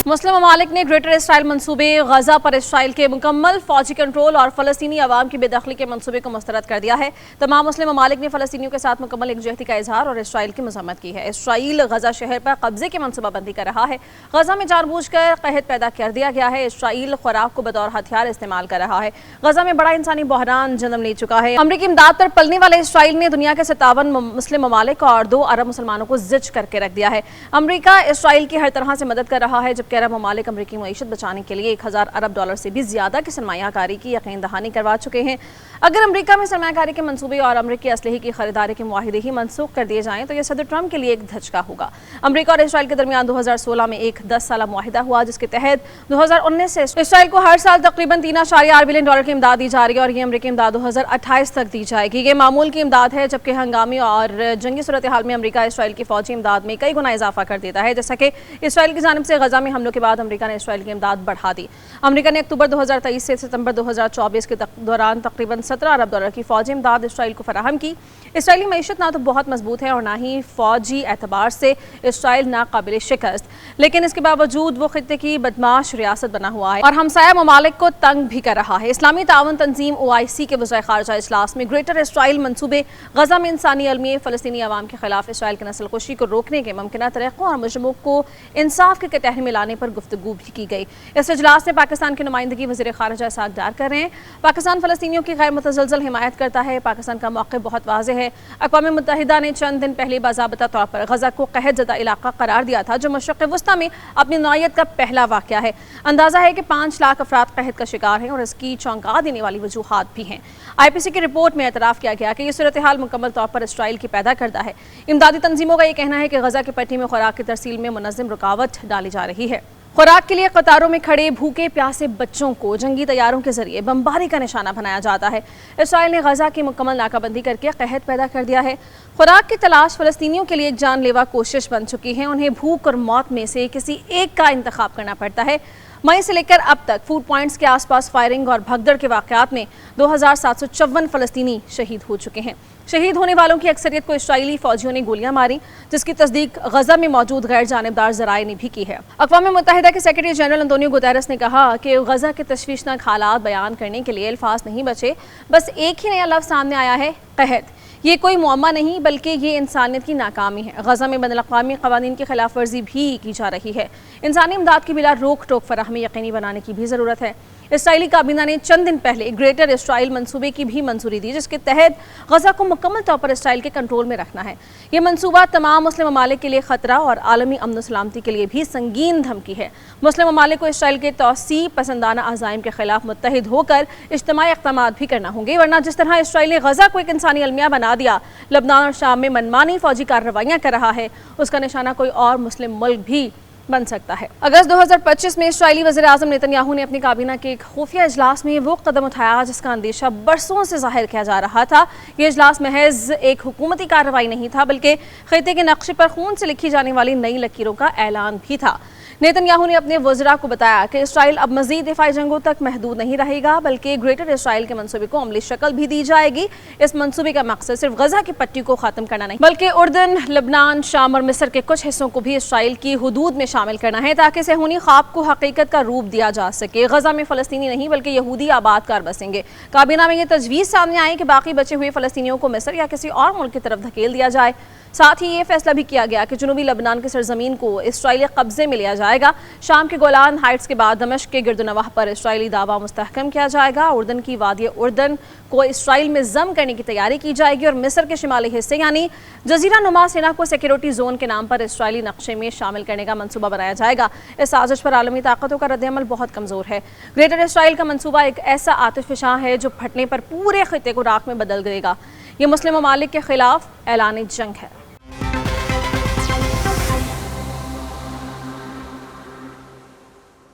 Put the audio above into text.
मुस्लिम ममालिक ने greater Israel मंसूबे गजा पर इसराइल के मुकम्मल फौजी कंट्रोल और फ़लस्तीनी अवाम की बेदखली के मंसूबे को मुस्तरद कर दिया है। तमाम मुस्लिम ममालिक ने फ़लस्तीनियों के साथ मुकम्मल एकजुहती का इजहार और इसराइल की मज़म्मत की है। इसराइल गजा शहर पर कब्जे की मनसूबाबंदी कर रहा है। गजा में जानबूझकर कहत पैदा कर दिया गया है। इसराइल खुराक को बतौर हथियार इस्तेमाल कर रहा है। गजा में बड़ा इंसानी बहरान जन्म ले चुका है। अमरीकी इमदाद पर पलने वाले इसराइल ने दुनिया के 57 मुस्लिम ममालिक और 2 अरब मुसलमानों को जिच करके रख दिया है। अमरीका इसराइल की हर तरह से मदद कर रहा है, जबकि अरब ममालिक अमरीकी मईशत बचाने के लिए 1000 अरब डॉलर से भी ज्यादा की सरमायाकारी की यकीन दहानी करवा चुके हैं। अगर अमरीका में सरमायाकारी के मंसूबे और अमरीकी असलहे की खरीदारी के मुआहिदे ही मनसूख कर दिए जाएं तो यह सदर ट्रंप के लिए एक धचका होगा। अमरीका और इसराइल के दरमियान 2016 में एक 10 साला मुआहिदा हुआ, जिसके तहत 2019 से इसराइल को हर साल तकरीबन 3.8 बिलियन डॉलर की इमदाद दी जा रही है और ये अमरीकी इमदाद 2028 तक दी जाएगी। ये मामूल की इमदाद है, जबकि हंगामी और जंगी सूरत हाल में अमरीका इसराइल की फौजी इमदाद में कई गुना इजाफा कर देता है। जैसा कि इसराइल की जानिब से गजा में हमलों के बाद अमरीका ने इसराइल की इमदाद बढ़ा दी। अमरीका ने अक्टूबर 2023 से सितंबर 2024 के दौरान तकरीबन 17 अरब डॉलर की फौजी इमदाद इसराइल को फराहम की। इसराइली मईशत ना तो बहुत मजबूत है और ना ही फौजी एतबार से इसराइल नाकाबिल शिकस्त, लेकिन इसके बावजूद वो खित्ते की बदमाश रियासत बना हुआ है और हमसाया ममालिक को तंग भी कर रहा है। इस्लामी तावन तंजीम OIC के वज़ीर ख़ारजा इजलास में ग्रेटर इसराइल मंसूबे गजा में इंसानी अलमी फ़लस्तीनी अवाम के खिलाफ इसराइल की नस्ल कुशी को रोकने के मुमकिन तरीक़ों और मुजरिमों को इंसाफ के कटहरे में लाने पर गुफ्तगू भी की गई। इस इजलास में पाकिस्तान की नुमाइंदगी वज़ीर ख़ारजा इसहाक़ डार कर रहे हैं। पाकिस्तान फ़लस्तीनियों की गैर मुतज़लज़ल हिमायत करता है। पाकिस्तान का मौक़िफ़ बहुत वाज़ेह है। अक़वाम मुत्तहिदा ने चंद दिन पहले बाज़ाबिता तौर पर गजा को कहत ज़दा इलाका करार दिया था, जो मशरिक़ वस्ता में अपनी नौइयत का पहला वाक़या है। अंदाज़ा है कि 5 लाख अफराद कहत का शिकार हैं और इसकी चौंका देने वाली वजूहात भी हैं। IPC की रिपोर्ट में एतराफ़ किया गया कि यह सूरत हाल मुकम्मल तौर पर इसराइल की पैदा करदा है। इमदादी तंजीमों का यह कहना है कि गजा की पट्टी में खुराक की तरसील में मुनज़्ज़म रुकावट डाली जा रही है। खुराक के लिए कतारों में खड़े भूखे प्यासे बच्चों को जंगी तैयारों के जरिए बमबारी का निशाना बनाया जाता है। इसराइल ने गजा की मुकम्मल नाकाबंदी करके कहत पैदा कर दिया है। खुराक की तलाश फ़लस्तीनियों के लिए एक जानलेवा कोशिश बन चुकी है। उन्हें भूख और मौत में से किसी एक का इंतखाब करना पड़ता है। मई से लेकर अब तक फूड पॉइंट्स के आसपास फायरिंग और भगदड़ के वाक़यात में 2754 फ़लस्तीनी शहीद हो चुके हैं। शहीद होने वालों की अक्सरियत को इसराइली फौजियों ने गोलियां मारी, जिसकी तस्दीक गजा में मौजूद गैर जानिबदार ज़राए ने भी की है। अक़वाम मुत्तहिदा के सेक्रेटरी जनरल अंतोनियो गुतेरेस ने कहा कि गजा के तशवीशनाक हालात बयान करने के लिए अल्फाज नहीं बचे, बस एक ही नया लफ्ज़ सामने आया है, कहत। ये कोई मुअम्मा नहीं बल्कि ये इंसानियत की नाकामी है। गजा में बैनुल-अक़वामी क़वानीन की खिलाफ वर्जी भी की जा रही है। इंसानी इमदाद की बिला रोक टोक फराहमी यकीनी बनाने की भी ज़रूरत है। इसराइली काबीना ने चंद दिन पहले ग्रेटर इसराइल मंसूबे की भी मंजूरी दी, जिसके तहत गजा को मुकम्मल तौर पर इसराइल के कंट्रोल में रखना है। यह मंसूबा तमाम मुस्लिम ममालिक के लिए खतरा और आलमी अमन व सलामती के लिए भी संगीन धमकी है। मुस्लिम ममालिक को इसराइल के तौसी पसंदाना अज़ाइम के खिलाफ मुत्तहिद होकर इज्तिमाई इक़दामात भी करना होंगे, वरना जिस तरह इसराइल ने गजा को एक इंसानी अलमिया बना दिया, लबनान और शाम में मनमानी फौजी कार्रवाइयाँ कर रहा है, उसका निशाना कोई और मुस्लिम मुल्क भी बन सकता है। अगस्त 2025 में इसराइली वज़ीर आज़म नेतन्याहू ने अपनी काबीना के एक खुफिया इजलास में वो कदम उठाया जिसका अंदेशा बरसों से जाहिर किया जा रहा था। ये इजलास महज एक हुकूमती कार्रवाई नहीं था, बल्कि खित्ते के नक्शे पर खून से लिखी जाने वाली नई लकीरों का ऐलान भी था। नेतन्याहू ने अपने वज़रा को बताया कि इसराइल अब मज़ीद दिफाई जंगों तक महदूद नहीं रहेगा, बल्कि ग्रेटर इसराइल के मंसूबे को अमली शक्ल भी दी जाएगी। इस मंसूबे का मकसद सिर्फ गजा की पट्टी को ख़त्म करना नहीं, बल्कि उर्दन, लबनान, शाम और मिस्र के कुछ हिस्सों को भी इसराइल की हुदूद में शामिल करना है, ताकि सेहूनी ख्वाब को हकीकत का रूप दिया जा सके। गजा में फ़लस्तीनी नहीं बल्कि यहूदी आबादकार बसेंगे। काबीना में यह तजवीज़ सामने आई कि बाकी बचे हुए फ़लस्तीनियों को मिस्र या किसी और मुल्क की तरफ धकेल दिया जाए। साथ ही ये फैसला भी किया गया कि जनूबी लबनान की सरजमीन को इसराइली कब्जे में लिया जाएगा। शाम के गोलान हाइट्स के बाद दमिश्क के गिरदोनवाह पर इसराइली दावा मुस्तहकम किया जाएगा। उर्दन की वादी उर्दन को इसराइल में जम करने की तैयारी की जाएगी और मिस्र के शिमाली हिस्से यानी जजीरा नुमा सेना को सिक्योरिटी जोन के नाम पर इसराइली नक्शे में शामिल करने का मंसूबा बनाया जाएगा। इस साजिश पर आलमी ताकतों का रद्द-ए-अमल बहुत कमज़ोर है। ग्रेटर इसराइल का मंसूबा एक ऐसा आतिशफ़शां है जो फटने पर पूरे खित्ते को राख में बदल देगा। ये मुस्लिम ममालिक के खिलाफ ऐलान जंग है।